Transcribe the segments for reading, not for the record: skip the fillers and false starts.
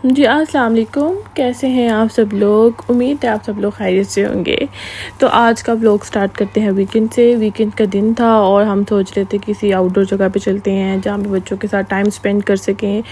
जी अस्सलाम वालेकुम। कैसे हैं आप सब लोग? उम्मीद है आप सब लोग खैरियत से होंगे। तो आज का व्लॉग स्टार्ट करते हैं वीकेंड से। वीकेंड का दिन था और हम सोच रहे थे किसी आउटडोर जगह पे चलते हैं जहाँ पे बच्चों के साथ टाइम स्पेंड कर सकें,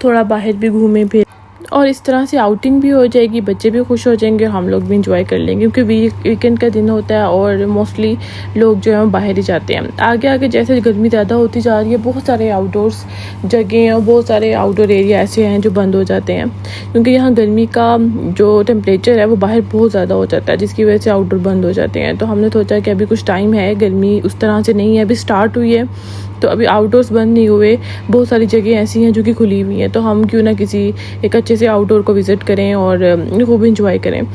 थोड़ा बाहर भी घूमें फिर, और इस तरह से आउटिंग भी हो जाएगी, बच्चे भी खुश हो जाएंगे और हम लोग भी इंजॉय कर लेंगे क्योंकि वीकेंड का दिन होता है और मोस्टली लोग जो है बाहर ही जाते हैं। आगे आगे जैसे गर्मी ज़्यादा होती जा रही है, बहुत सारे आउटडोर्स जगह और बहुत सारे आउटडोर एरिया ऐसे हैं जो बंद हो जाते हैं क्योंकि यहाँ गर्मी का जो टेम्परेचर है वो बाहर बहुत ज़्यादा हो जाता है, जिसकी वजह से आउटडोर बंद हो जाते हैं। तो हमने सोचा कि अभी कुछ टाइम है, गर्मी उस तरह से नहीं है, अभी स्टार्ट हुई है तो अभी आउटडोर्स बंद नहीं हुए, बहुत सारी जगह ऐसी हैं जो कि खुली हुई हैं। तो हम क्यों ना किसी एक अच्छे से आउटडोर को विज़िट करें और खूब इंजॉय करें।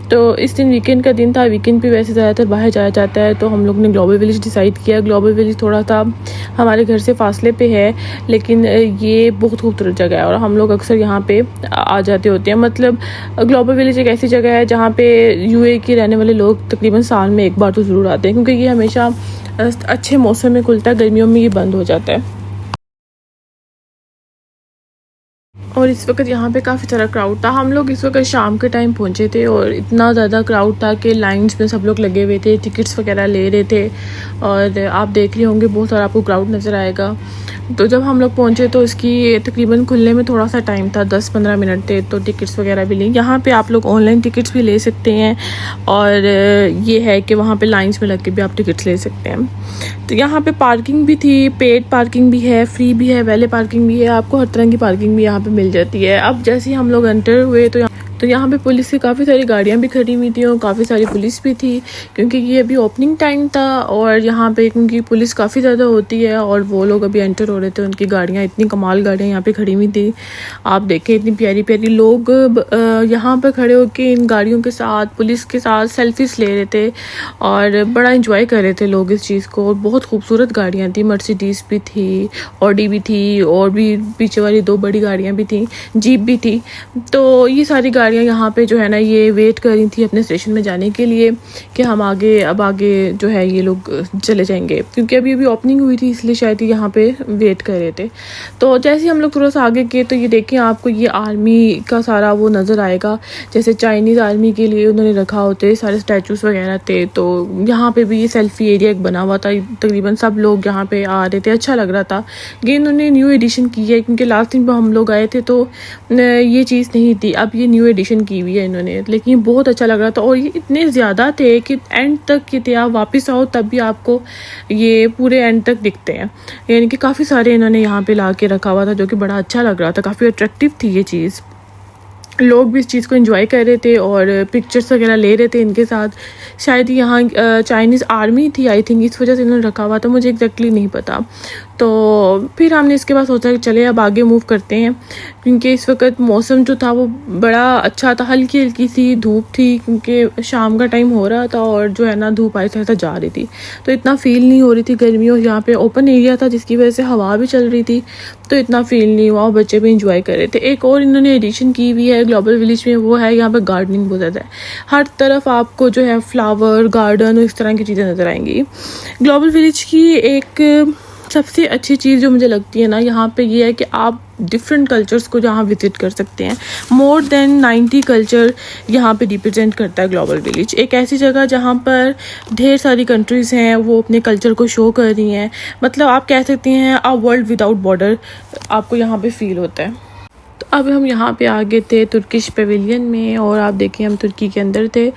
तो इस दिन वीकेंड का दिन था। वीकेंड पे वैसे ज़्यादातर बाहर जाया जाता है, तो हम लोग ने ग्लोबल विलेज डिसाइड किया। ग्लोबल विलेज थोड़ा सा हमारे घर से फासले पे है, लेकिन ये बहुत खूबसूरत जगह है और हम लोग अक्सर यहाँ पे आ जाते होते हैं। मतलब ग्लोबल विलेज एक ऐसी जगह है जहाँ पे यूए के रहने वाले लोग तकरीबन साल में एक बार तो ज़रूर आते हैं क्योंकि ये हमेशा अच्छे मौसम में खुलता है, गर्मियों में ये बंद हो जाता है। और इस वक्त यहाँ पे काफ़ी सारा क्राउड था। हम लोग इस वक्त शाम के टाइम पहुँचे थे और इतना ज़्यादा क्राउड था कि लाइंस में सब लोग लगे हुए थे, टिकट्स वगैरह ले रहे थे और आप देख रहे होंगे बहुत सारा आपको क्राउड नज़र आएगा। तो जब हम लोग पहुँचे तो इसकी तकरीबन खुलने में थोड़ा सा टाइम था, 10-15 मिनट थे, तो टिकट्स वगैरह भी ली। यहाँ पे आप लोग ऑनलाइन टिकट्स भी ले सकते हैं और ये है कि वहाँ पे लाइंस में लग के भी आप टिकट्स ले सकते हैं। तो यहाँ पे पार्किंग भी थी, पेड पार्किंग भी है, फ्री भी है, वैले पार्किंग भी है, आपको हर तरह की पार्किंग भी यहाँ पे मिल जाती है। अब जैसे ही हम लोग एंटर हुए तो यहाँ पे पुलिस की काफ़ी सारी गाड़ियाँ भी खड़ी हुई थी और काफ़ी सारी पुलिस भी थी क्योंकि ये अभी ओपनिंग टाइम था और यहाँ पे क्योंकि पुलिस काफ़ी ज़्यादा होती है और वो लोग अभी एंटर हो रहे थे, उनकी गाड़ियाँ, इतनी कमाल गाड़ियाँ यहाँ पे खड़ी हुई थी। आप देखें इतनी प्यारी प्यारी, लोग यहाँ पर खड़े होकर इन गाड़ियों के साथ, पुलिस के साथ सेल्फीज ले रहे थे और बड़ा इंजॉय कर रहे थे लोग इस चीज़ को। और बहुत खूबसूरत गाड़ियाँ थी, मर्सिडीज़ भी थी, ऑडी भी थी और भी पीछे वाली 2 बड़ी गाड़ियाँ भी थी, जीप भी थी। तो ये सारी गाड़ियाँ यहाँ पे जो है ना ये वेट कर रही थी अपने स्टेशन में जाने के लिए कि हम आगे जो है ये लोग चले जाएंगे क्योंकि अभी ओपनिंग हुई थी, इसलिए शायद यहाँ पे वेट कर रहे थे। तो जैसे हम लोग थोड़ा सा आगे गए तो ये देखें आपको ये आर्मी का सारा वो नज़र आएगा, जैसे चाइनीज़ आर्मी के लिए उन्होंने रखा होते सारे स्टैचूज़ वगैरह थे। तो यहाँ पे भी ये सेल्फ़ी एरिया एक बना हुआ था, तकरीबन सब लोग यहाँ पे आ रहे थे, अच्छा लग रहा था। ये इन्होंने न्यू एडिशन की है क्योंकि लास्ट दिन पर हम लोग आए थे तो ये चीज़ नहीं थी, अब ये न्यू एडिशन की हुई है इन्होंने, लेकिन बहुत अच्छा लग रहा था। और ये इतने ज़्यादा थे कि एंड तक के थे, आप वापस आओ तब भी आपको ये पूरे एंड तक दिखते हैं, यानी कि काफ़ी सारे इन्होंने यहाँ पे ला के रखा हुआ था जो कि बड़ा अच्छा लग रहा था, काफ़ी अट्रैक्टिव थी ये चीज़। लोग भी इस चीज़ को एंजॉय कर रहे थे और पिक्चर्स वगैरह ले रहे थे इनके साथ। शायद यहाँ चाइनीज़ आर्मी थी आई थिंक, इस वजह से इन्होंने रखा हुआ था, मुझे एग्जैक्टली नहीं पता। तो फिर हमने इसके बाद सोचा कि चले अब आगे मूव करते हैं क्योंकि इस वक्त मौसम जो था वो बड़ा अच्छा था, हल्की हल्की सी धूप थी क्योंकि शाम का टाइम हो रहा था और जो है ना धूप आहिस्ता आहिस्ता जा रही थी, तो इतना फील नहीं हो रही थी गर्मी। और यहाँ पे ओपन एरिया था जिसकी वजह से हवा भी चल रही थी तो इतना फील नहीं हुआ और बच्चे भी इंजॉय कर रहे थे। एक और इन्होंने एडिशन की हुई है ग्लोबल विलेज में, वो है यहाँ पर गार्डनिंग बहुत ज़्यादा है, हर तरफ आपको जो है फ्लावर गार्डन और इस तरह की चीज़ें नज़र आएंगी। ग्लोबल विलेज की एक सबसे अच्छी चीज़ जो मुझे लगती है ना यहाँ पे ये है कि आप डिफरेंट कल्चर्स को जहाँ विज़िट कर सकते हैं। मोर देन 90 कल्चर यहाँ पे रिप्रेजेंट करता है ग्लोबल विलेज, एक ऐसी जगह जहाँ पर ढेर सारी कंट्रीज़ हैं वो अपने कल्चर को शो कर रही हैं। मतलब आप कह सकते हैं अ वर्ल्ड विदाउट बॉर्डर आपको यहाँ पे फील होता है। तो अब हम यहाँ पे आ गए थे तुर्किश पेविलियन में और आप देखिए हम तुर्की के अंदर थे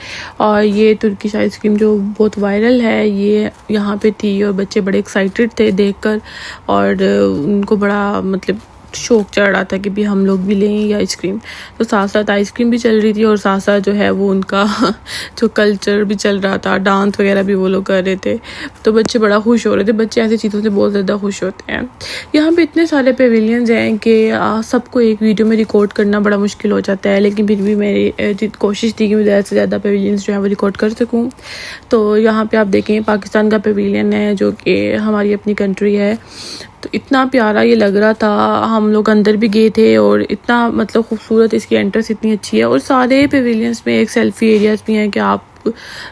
और ये तुर्किश आइसक्रीम जो बहुत वायरल है ये यहाँ पे थी और बच्चे बड़े एक्साइटेड थे देखकर और उनको बड़ा मतलब शौक चढ़ रहा था कि भी हम लोग भी लें ये आइसक्रीम। तो साथ साथ आइसक्रीम भी चल रही थी और साथ साथ जो है वो उनका जो कल्चर भी चल रहा था, डांस वगैरह भी वो लोग कर रहे थे, तो बच्चे बड़ा खुश हो रहे थे। बच्चे ऐसी चीज़ों से बहुत ज़्यादा खुश होते हैं। यहाँ पे इतने सारे पेविलियंस हैं कि सबको एक वीडियो में रिकॉर्ड करना बड़ा मुश्किल हो जाता है, लेकिन फिर भी मेरी कोशिश थी कि मैं ज़्यादा से ज़्यादा पेविलियंस जो है वो रिकॉर्ड कर सकूँ। तो यहाँ पर आप देखें पाकिस्तान का पेविलियन है जो कि हमारी अपनी कंट्री है, तो इतना प्यारा ये लग रहा था। हम लोग अंदर भी गए थे और इतना मतलब खूबसूरत, इसकी एंट्रेंस इतनी अच्छी है और सारे पेविलियंस में एक सेल्फ़ी एरियाज़ भी हैं कि आप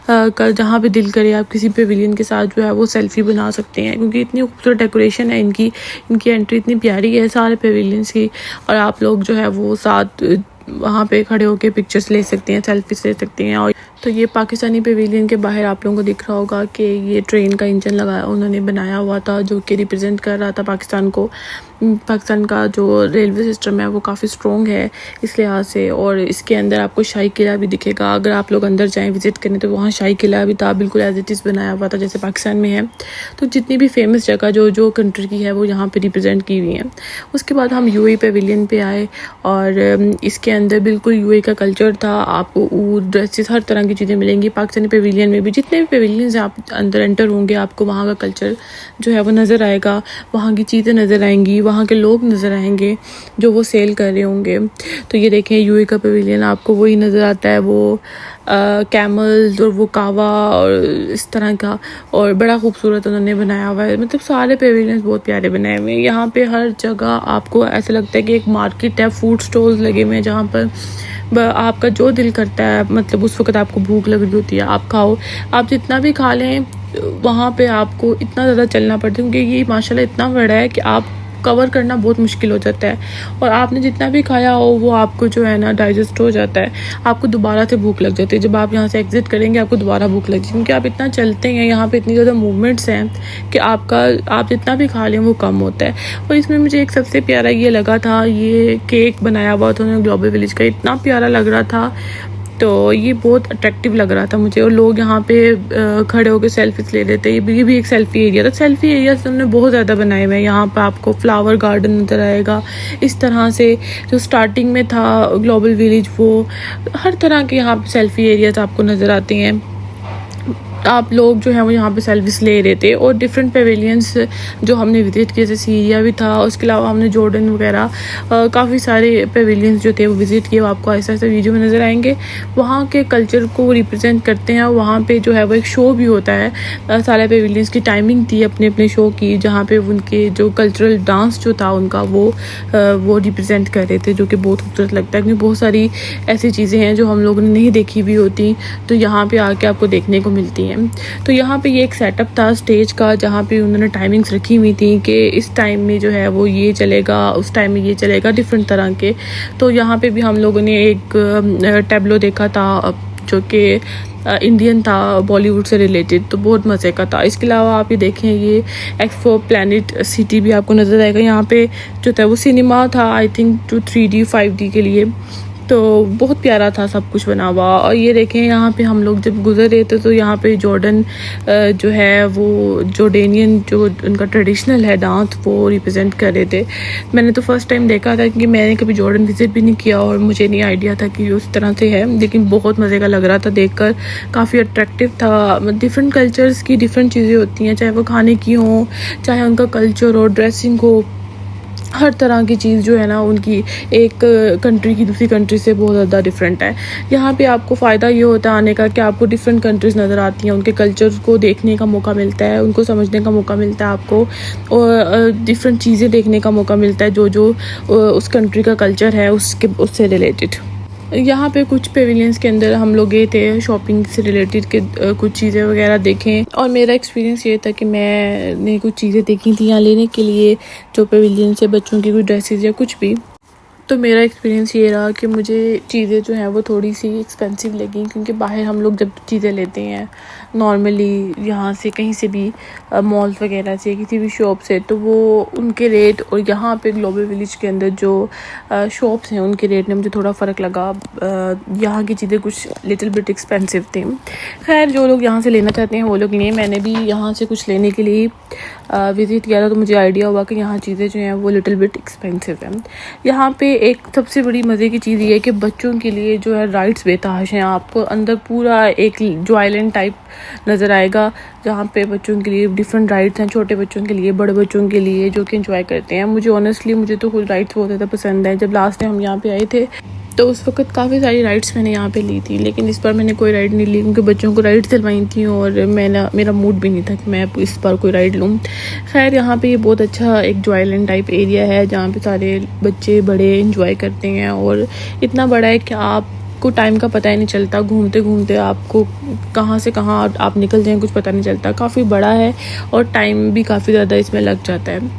का जहाँ भी दिल करे आप किसी पेविलियन के साथ जो है वो सेल्फ़ी बना सकते हैं, क्योंकि इतनी खूबसूरत डेकोरेशन है इनकी एंट्री इतनी प्यारी है सारे पेविलियंस की। और आप लोग जो है वो साथ वहाँ पे खड़े होकर पिक्चर्स ले सकते हैं, सेल्फीज ले सकते हैं। और तो ये पाकिस्तानी पेविलियन के बाहर आप लोगों को दिख रहा होगा कि ये ट्रेन का इंजन लगाया उन्होंने बनाया हुआ था, जो कि रिप्रेजेंट कर रहा था पाकिस्तान को। पाकिस्तान का जो रेलवे सिस्टम है वो काफ़ी स्ट्रॉन्ग है इस लिहाज से। और इसके अंदर आपको शाही किला भी दिखेगा, अगर आप लोग अंदर जाएं विज़िट करने तो वहाँ शाही किला भी था, बिल्कुल एज इट इज़ बनाया हुआ था जैसे पाकिस्तान में है। तो जितनी भी फेमस जगह जो कंट्री की है वो यहाँ पे रिप्रेजेंट की हुई है। उसके बाद हम यूएई पेविलियन पे आए और इसके अंदर बिल्कुल यूएई का कल्चर था। आपको ऊद, ड्रेसेस, हर तरह की चीज़ें मिलेंगी। पाकिस्तानी पेविलियन में भी जितने भी पेविलियंस आप अंदर एंटर होंगे आपको वहाँ का कल्चर जो है वो नज़र आएगा, वहाँ की चीज़ें नज़र आएंगी, वहाँ के लोग नज़र आएंगे जो वो सेल कर रहे होंगे। तो ये देखें यूएई का पेविलियन, आपको वही नज़र आता है, वो कैमल्स और वो कावा और इस तरह का, और बड़ा खूबसूरत उन्होंने बनाया हुआ है। मतलब सारे पेविलियंस बहुत प्यारे बनाए हुए हैं। यहाँ पे हर जगह आपको ऐसा लगता है कि एक मार्केट है, फूड स्टॉल्स लगे हुए हैं जहाँ पर आपका जो दिल करता है, मतलब उस वक्त आपको भूख लग रही होती है आप खाओ, आप जितना भी खा लें वहाँ पे आपको इतना ज़्यादा चलना पड़ता है क्योंकि ये माशाल्लाह इतना बड़ा है कि आप कवर करना बहुत मुश्किल हो जाता है। और आपने जितना भी खाया हो वो आपको जो है ना डाइजेस्ट हो जाता है, आपको दोबारा से भूख लग जाती है। जब आप यहाँ से एग्जिट करेंगे आपको दोबारा भूख लग जाएगी क्योंकि आप इतना चलते हैं, यहाँ पे इतनी ज़्यादा मूवमेंट्स हैं कि आप जितना भी खा लें वो कम होता है। और इसमें मुझे एक सबसे प्यारा ये लगा था, ये केक बनाया हुआ था उन्होंने ग्लोबल विलेज का, इतना प्यारा लग रहा था। तो ये बहुत अट्रैक्टिव लग रहा था मुझे। और लोग यहाँ पे खड़े होकर सेल्फीज ले रहे थे। ये भी एक सेल्फ़ी एरिया था। सेल्फ़ी एरिया से उन्होंने बहुत ज़्यादा बनाए हुए हैं। यहाँ पे आपको फ्लावर गार्डन नज़र आएगा इस तरह से, जो स्टार्टिंग में था ग्लोबल विलेज, वो हर तरह के यहाँ पे सेल्फ़ी एरियाज आपको नज़र आते हैं। आप लोग जो है वो यहाँ पे सेल्फीज ले रहे थे। और डिफरेंट पेविलियंस जो हमने विज़िट किए, जैसे सीरिया भी था, उसके अलावा हमने जॉर्डन वगैरह काफ़ी सारे पेविलियंस जो थे वो विज़िट किए, वो आपको ऐसा ऐसा वीडियो में नज़र आएंगे। वहाँ के कल्चर को रिप्रेजेंट करते हैं। वहाँ पे जो है वो एक शो भी होता है। सारे पेविलियंस की टाइमिंग थी अपने अपने शो की, जहाँ पे उनके जो कल्चरल डांस जो था उनका वो रिप्रेजेंट कर रहे थे, जो कि बहुत खूबसूरत लगता है क्योंकि बहुत सारी ऐसी चीज़ें हैं जो हम लोगों ने नहीं देखी हुई होती, तो यहाँ पे आके आपको देखने को मिलती हैं। तो यहाँ पे ये एक सेटअप था स्टेज का, जहाँ पे उन्होंने टाइमिंग्स रखी हुई थी कि इस टाइम में जो है वो ये चलेगा, उस टाइम में ये चलेगा, डिफरेंट तरह के। तो यहाँ पे भी हम लोगों ने एक टैब्लो देखा था जो कि इंडियन था, बॉलीवुड से रिलेटेड, तो बहुत मज़े का था। इसके अलावा आप ये देखें, ये एक्सपो प्लैनेट सिटी भी आपको नज़र आएगा। यहाँ पे जो था वो सिनेमा था, आई थिंक 3D 5D के लिए, तो बहुत प्यारा था सब कुछ बना हुआ। और ये देखें यहाँ पे हम लोग जब गुजर रहे थे तो यहाँ पे जॉर्डन जो है वो जॉर्डेनियन जो उनका ट्रेडिशनल है डांस वो रिप्रेजेंट कर रहे थे। मैंने तो फर्स्ट टाइम देखा था क्योंकि मैंने कभी जॉर्डन विजिट भी नहीं किया और मुझे नहीं आइडिया था कि उस तरह से है, लेकिन बहुत मज़े का लग रहा था देखकर, काफ़ी अट्रैक्टिव था। डिफरेंट कल्चर्स की डिफरेंट चीज़ें होती हैं, चाहे वो खाने की हो, चाहे उनका कल्चर हो, ड्रेसिंग हो, हर तरह की चीज़ जो है ना उनकी एक कंट्री की दूसरी कंट्री से बहुत ज़्यादा डिफरेंट है। यहाँ पे आपको फ़ायदा ये होता है आने का कि आपको डिफरेंट कंट्रीज़ नज़र आती हैं, उनके कल्चर को देखने का मौका मिलता है, उनको समझने का मौका मिलता है आपको, और डिफरेंट चीज़ें देखने का मौका मिलता है जो उस कंट्री का कल्चर है उससे रिलेटेड। यहाँ पे कुछ पेविलियंस के अंदर हम लोग गए थे शॉपिंग से रिलेटेड के कुछ चीज़ें वगैरह देखें, और मेरा एक्सपीरियंस ये था कि मैंने कुछ चीज़ें देखी थी यहाँ लेने के लिए, जो पेविलियन से बच्चों की कुछ ड्रेसेस या कुछ भी। तो मेरा एक्सपीरियंस ये रहा कि मुझे चीज़ें जो हैं वो थोड़ी सी एक्सपेंसिव लगी, क्योंकि बाहर हम लोग जब चीज़ें लेते हैं नॉर्मली यहाँ से कहीं से भी मॉल्स वगैरह से किसी भी शॉप से, तो वो उनके रेट और यहाँ पे ग्लोबल विलेज के अंदर जो शॉप्स हैं उनके रेट में मुझे थोड़ा फ़र्क लगा। यहाँ की चीज़ें कुछ लिटिल बिट एक्सपेंसिव थी। खैर जो लोग यहाँ से लेना चाहते हैं वो लोग लें। मैंने भी यहाँ से कुछ लेने के लिए विज़िट किया था, तो मुझे आइडिया हुआ कि यहाँ चीज़ें जो हैं वो लिटिल बिट एक्सपेंसिव हैं। यहाँ पे एक सबसे बड़ी मज़े की चीज़ ये है कि बच्चों के लिए जो है राइड्स बेतहाशा हैं। आपको अंदर पूरा एक जो आइलैंड टाइप नज़र आएगा, जहाँ पे बच्चों के लिए डिफरेंट राइड्स हैं, छोटे बच्चों के लिए, बड़े बच्चों के लिए, जो कि एंजॉय करते हैं। मुझे ऑनेस्टली मुझे तो खुद राइड्स बहुत ज़्यादा पसंद है। जब लास्ट टाइम हम यहाँ पे आए थे तो उस वक्त काफ़ी सारी राइड्स मैंने यहाँ पे ली थी, लेकिन इस बार मैंने कोई राइड नहीं ली क्योंकि बच्चों को राइड दिलवाई थी और मेरा मूड भी नहीं था कि मैं इस बार कोई राइड लूँ। खैर यहाँ पे ये बहुत अच्छा एक जॉयलैंड टाइप एरिया है जहाँ पे सारे बच्चे बड़े इंजॉय करते हैं और इतना बड़ा है कि आपको टाइम का पता ही नहीं चलता, घूमते घूमते आपको कहाँ से कहाँ आप निकल जाएं कुछ पता नहीं चलता। काफ़ी बड़ा है और टाइम भी काफ़ी ज़्यादा इसमें लग जाता है।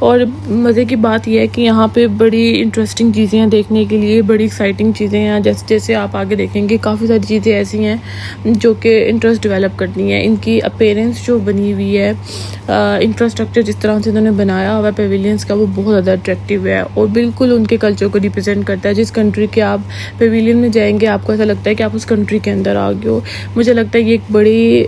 और मज़े की बात यह है कि यहाँ पे बड़ी इंटरेस्टिंग चीज़ें हैं देखने के लिए, बड़ी एक्साइटिंग चीज़ें हैं। जैसे जैसे आप आगे देखेंगे काफ़ी सारी चीज़ें ऐसी हैं जो कि इंटरेस्ट डेवलप करती हैं। इनकी अपीयरेंस जो बनी हुई है, इंफ्रास्ट्रक्चर जिस तरह से इन्होंने बनाया हुआ है पेविलियंस का, वो बहुत ज़्यादा अट्रैक्टिव है और बिल्कुल उनके कल्चर को रिप्रेजेंट करता है। जिस कंट्री के आप पेविलियन में जाएंगे आपको ऐसा लगता है कि आप उस कंट्री के अंदर आ गए हो। मुझे लगता है ये एक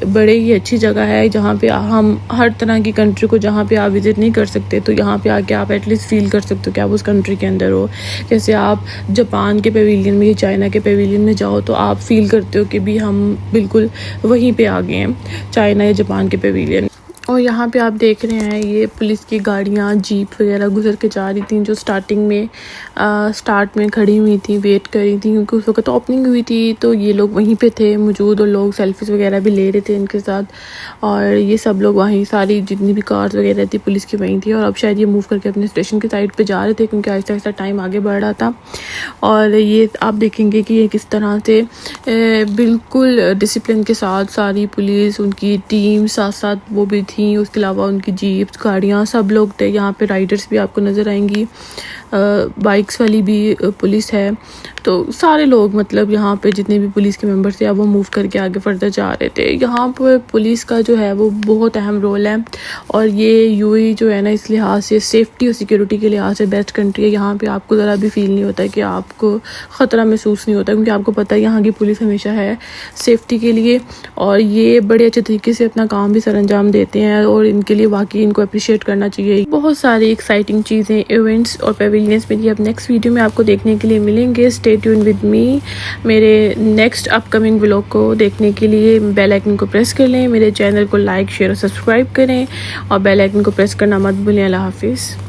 बड़ी ही अच्छी जगह है जहाँ पे हम हर तरह की कंट्री को जहाँ पे आप विज़िट नहीं कर सकते तो यहाँ पे आके आप एटलीस्ट फील कर सकते हो कि आप उस कंट्री के अंदर हो। जैसे आप जापान के पेविलियन में या चाइना के पेविलियन में जाओ तो आप फील करते हो कि भी हम बिल्कुल वहीं पे आ गए हैं, चाइना या जापान के पेविलियन। और यहाँ पे आप देख रहे हैं ये पुलिस की गाड़ियाँ, जीप वगैरह गुजर के जा रही थी जो स्टार्टिंग में स्टार्ट में खड़ी हुई थी, वेट कर रही थी क्योंकि उस वक्त ओपनिंग हुई थी। तो ये लोग वहीं पे थे मौजूद और लोग सेल्फीज़ वगैरह भी ले रहे थे इनके साथ। और ये सब लोग वहीं, सारी जितनी भी कार्स वगैरह थी पुलिस की वहीं थी और अब शायद ये मूव करके अपने स्टेशन की साइड पर जा रहे थे क्योंकि आहिस्ता आहिस्ता टाइम आगे बढ़ रहा था। और ये आप देखेंगे कि ये किस तरह से बिल्कुल डिसिप्लिन के साथ सारी पुलिस, उनकी टीम साथ साथ वो भी थी, उसके अलावा उनकी जीप, गाड़ियाँ, सब लोग थे। यहाँ पे राइडर्स भी आपको नज़र आएंगी, बाइक्स वाली भी पुलिस है। तो सारे लोग मतलब यहाँ पे जितने भी पुलिस के मेंबर्स थे अब वो मूव करके आगे फर्दर जा रहे थे। यहाँ पर पुलिस का जो है वो बहुत अहम रोल है और ये यूएई जो है ना, इस लिहाज से सेफ्टी और सिक्योरिटी के लिहाज से बेस्ट कंट्री है। यहाँ पे आपको ज़रा भी फील नहीं होता कि आपको ख़तरा महसूस नहीं होता क्योंकि आपको पता है यहाँ की पुलिस हमेशा है सेफ्टी के लिए और ये बड़े अच्छे तरीके से अपना काम भी सर अंजाम देते हैं और इनके लिए वाकई इनको अप्रिशिएट करना चाहिए। बहुत सारी एक्साइटिंग चीज़ें, इवेंट्स और पेविलियंस मेरी अब नेक्स्ट वीडियो में आपको देखने के लिए मिलेंगे। Stay tune with me. मेरे नेक्स्ट अपकमिंग व्लॉग को देखने के लिए बेल आइकन को प्रेस कर लें, मेरे चैनल को लाइक, शेयर और सब्सक्राइब करें और बेल आइकन को प्रेस करना मत भूलें। अल्लाह हाफिज़।